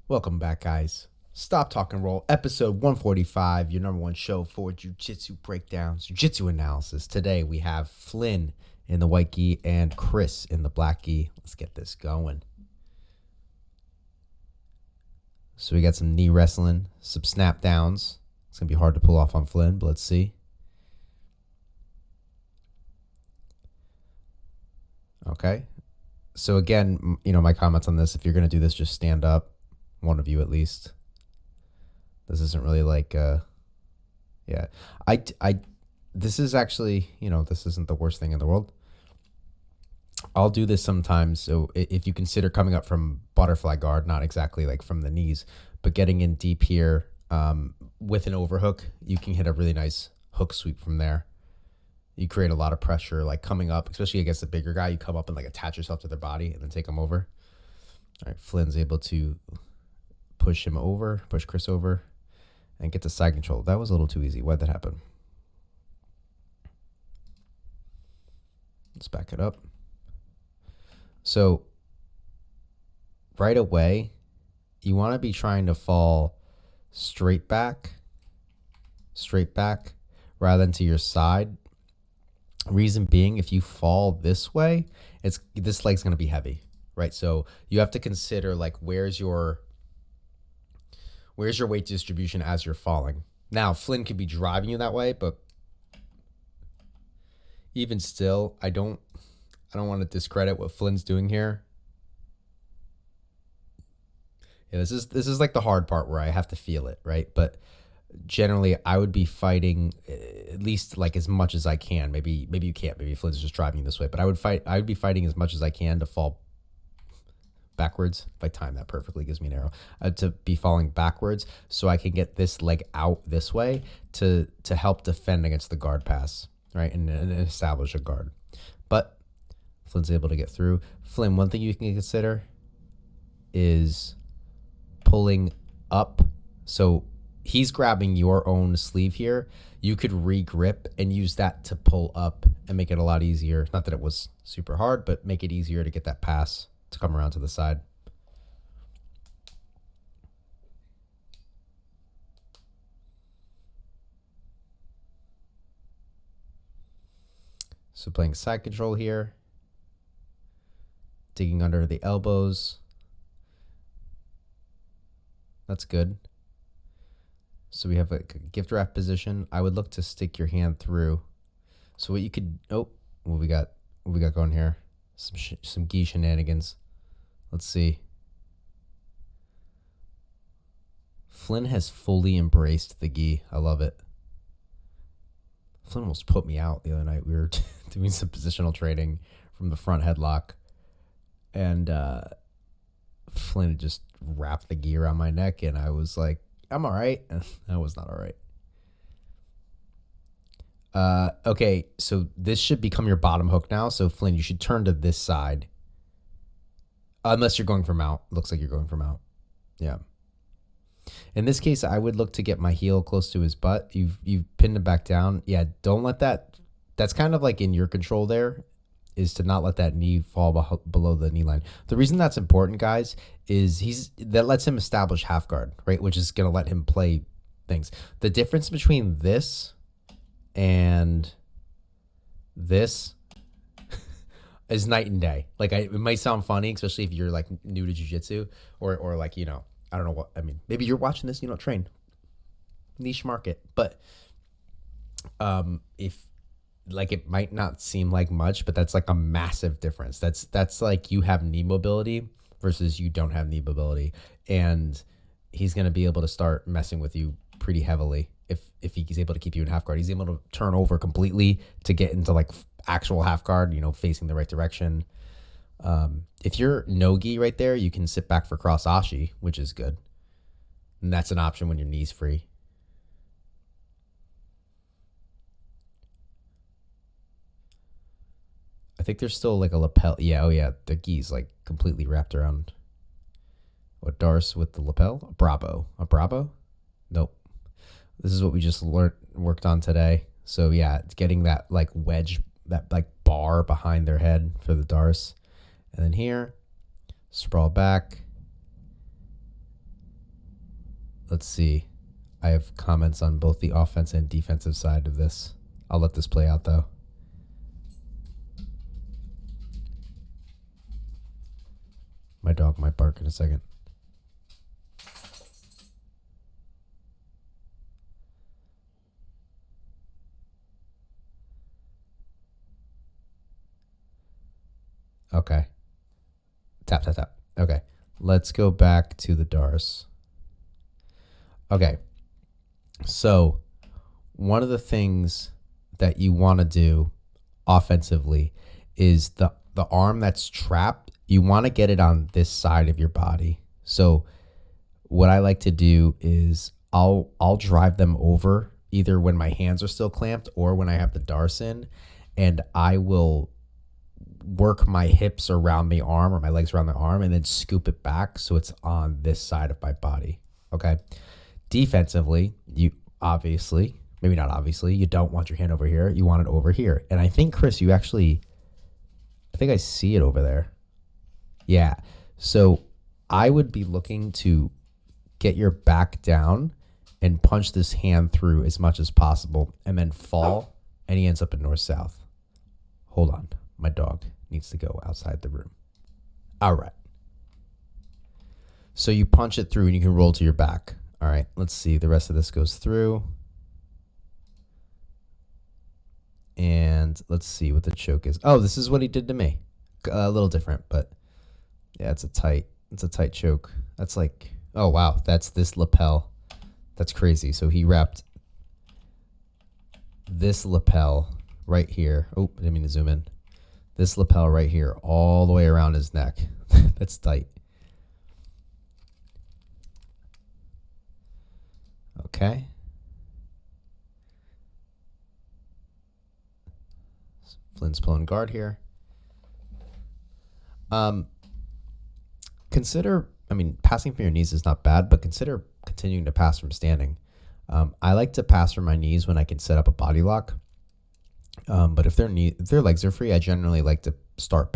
Welcome back, guys. Stop Talk and Roll, episode 145, your number one show for jiu-jitsu breakdowns, jiu-jitsu analysis. Today we have Flynn in the white gi and Chris in the black gi. Let's get this going. So we got some knee wrestling, some snap downs. It's going to be hard to pull off on Flynn, but let's see. Okay. So again, my comments on this, if you're going to do this, just stand up. One of you at least. This isn't really like, yeah. This is actually, this isn't the worst thing in the world. I'll do this sometimes. So if you consider coming up from butterfly guard, not exactly like from the knees, but getting in deep here with an overhook, you can hit a really nice hook sweep from there. You create a lot of pressure, like coming up, especially against the bigger guy. You come up and like attach yourself to their body and then take them over. All right, Flynn's able to push Chris over, and get to side control. That was a little too easy. Why'd that happen? Let's back it up. So right away, you want to be trying to fall straight back, rather than to your side. Reason being, if you fall this way, this leg's going to be heavy, right? So you have to consider like where's your weight distribution as you're falling. Now, Flynn could be driving you that way, but even still, I don't want to discredit what Flynn's doing here. Yeah, this is like the hard part where I have to feel it, right? But generally, I would be fighting at least like as much as I can. Maybe you can't. Maybe Flynn's just driving you this way, but I would be fighting as much as I can to fall backwards. If I time that perfectly, gives me an arrow to be falling backwards, so I can get this leg out this way to help defend against the guard pass, right, and establish a guard. But Flynn's able to get through. Flynn, one thing you can consider is pulling up. So he's grabbing your own sleeve here. You could re-grip and use that to pull up and make it a lot easier. Not that it was super hard, but make it easier to get that pass to come around to the side. So playing side control here, digging under the elbows. That's good. So we have a gift wrap position. I would look to stick your hand through. So what you could, what we got going here? Some gi shenanigans. Let's see. Flynn has fully embraced the gi. I love it. Flynn almost put me out the other night. We were doing some positional training from the front headlock, and Flynn had just wrapped the gi around my neck, and I was like, I'm all right. I was not all right. Okay, so this should become your bottom hook now. So Flynn, you should turn to this side. Unless you're going for mount. Looks like you're going for mount. Yeah. In this case, I would look to get my heel close to his butt. You've pinned him back down. Yeah, don't let that. That's kind of like in your control there, is to not let that knee fall below the knee line. The reason that's important, guys, is that lets him establish half guard, right? Which is going to let him play things. The difference between this and this is night and day. Like, it might sound funny, especially if you're like new to jiu-jitsu or like, I don't know what, I mean, maybe you're watching this, you don't train. Niche market. But if like, it might not seem like much, but that's like a massive difference. That's like you have knee mobility versus you don't have knee mobility. And he's going to be able to start messing with you pretty heavily if he's able to keep you in half guard. He's able to turn over completely to get into like actual half guard, facing the right direction. If you're no-gi right there, you can sit back for cross ashi, which is good. And that's an option when your knee's free. I think there's still like a lapel. Yeah, oh yeah, the gi's like completely wrapped around. What, Darce with the lapel? A Bravo? Nope. This is what we just worked on today. So yeah, it's getting that like wedge, that like bar behind their head for the Darce. And then here, sprawl back. let's see. I have comments on both the offense and defensive side of this. I'll let this play out though. My dog might bark in a second. Okay. Tap, tap, tap. Okay. Let's go back to the Darce. Okay. So one of the things that you want to do offensively is the arm that's trapped. You want to get it on this side of your body. So what I like to do is I'll drive them over either when my hands are still clamped or when I have the Darce in, and I will work my hips around the arm or my legs around the arm and then scoop it back so it's on this side of my body. Okay. Defensively, you obviously, maybe not obviously, you don't want your hand over here. You want it over here. And I think, Chris, I think I see it over there. Yeah. So I would be looking to get your back down and punch this hand through as much as possible and then fall, and he ends up in north-south. Hold on. My dog needs to go outside the room. All right. So you punch it through and you can roll to your back. All right. Let's see. The rest of this goes through. And let's see what the choke is. Oh, this is what he did to me. A little different, but yeah, it's a tight choke. That's like, oh wow, that's this lapel. That's crazy. So he wrapped this lapel right here. Oh, I didn't mean to zoom in. This lapel right here, all the way around his neck. That's tight. Okay. Flynn's pulling guard here. Consider, passing from your knees is not bad, but consider continuing to pass from standing. I like to pass from my knees when I can set up a body lock. But if their legs are free, I generally like to start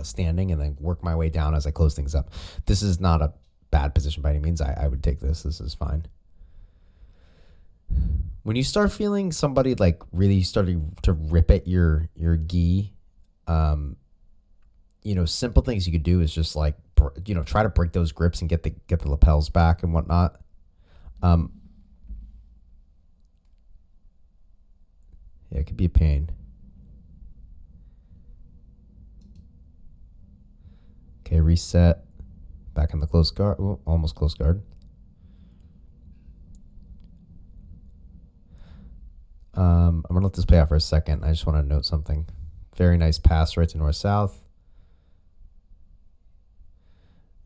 standing and then work my way down as I close things up. This is not a bad position by any means. I would take this. This is fine. When you start feeling somebody like really starting to rip at your gi, simple things you could do is just like, try to break those grips and get the lapels back and whatnot. Yeah, it could be a pain. Okay, reset. Back in the close guard. Well, almost close guard. I'm going to let this play out for a second. I just want to note something. Very nice pass right to north-south.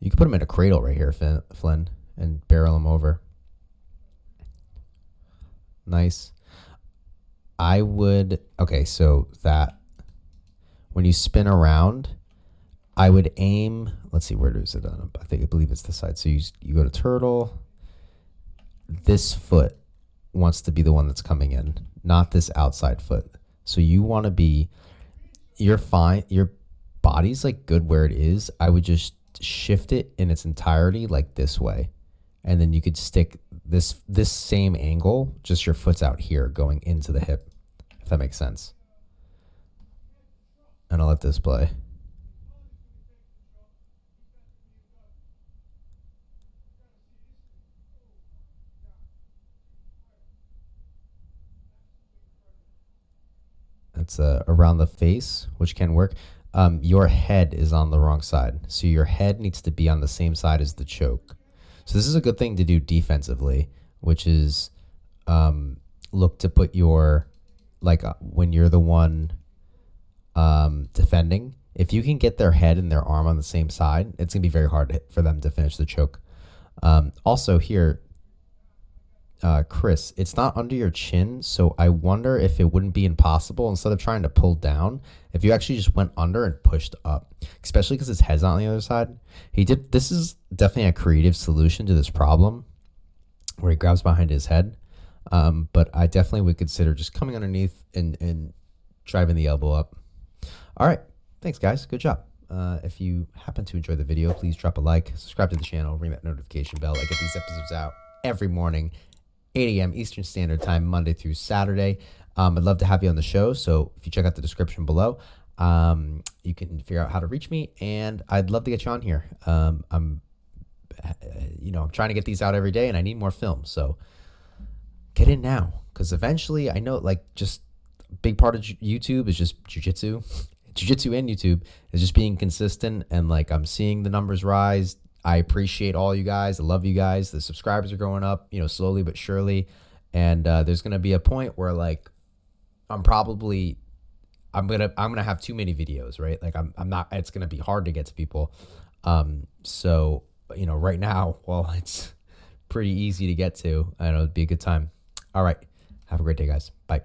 You can put him in a cradle right here, Flynn, and barrel him over. Nice. Okay, so that when you spin around, I would aim, let's see, where is it? I believe it's this side. So you go to turtle. This foot wants to be the one that's coming in, not this outside foot. So you want to be, you're fine. Your body's like good where it is. I would just shift it in its entirety like this way. And then you could stick this same angle, just your foot's out here going into the hip, if that makes sense. And I'll let this play. That's around the face, which can work. Your head is on the wrong side. So your head needs to be on the same side as the choke. So this is a good thing to do defensively, which is look to put your, when you're the one defending, if you can get their head and their arm on the same side, it's going to be very hard for them to finish the choke. Also here, Chris, it's not under your chin, so I wonder if it wouldn't be impossible, instead of trying to pull down, if you actually just went under and pushed up, especially because his head's on the other side. This is definitely a creative solution to this problem, where he grabs behind his head. But I definitely would consider just coming underneath and driving the elbow up. All right. Thanks, guys. Good job. If you happen to enjoy the video, please drop a like, subscribe to the channel, ring that notification bell. I get these episodes out every morning, 8 a.m. Eastern Standard Time, Monday through Saturday. I'd love to have you on the show. So if you check out the description below, you can figure out how to reach me, and I'd love to get you on here. I'm trying to get these out every day, and I need more film. So get in now, because eventually, I know, like, just a big part of YouTube is just jiu-jitsu. Jiu-jitsu and YouTube is just being consistent, and like I'm seeing the numbers rise. I appreciate all you guys. I love you guys. The subscribers are going up, slowly but surely. And there's gonna be a point where like I'm gonna have too many videos, right? Like I'm not. It's gonna be hard to get to people. So right now, well, it's pretty easy to get to. I know it'd be a good time. All right, have a great day, guys. Bye.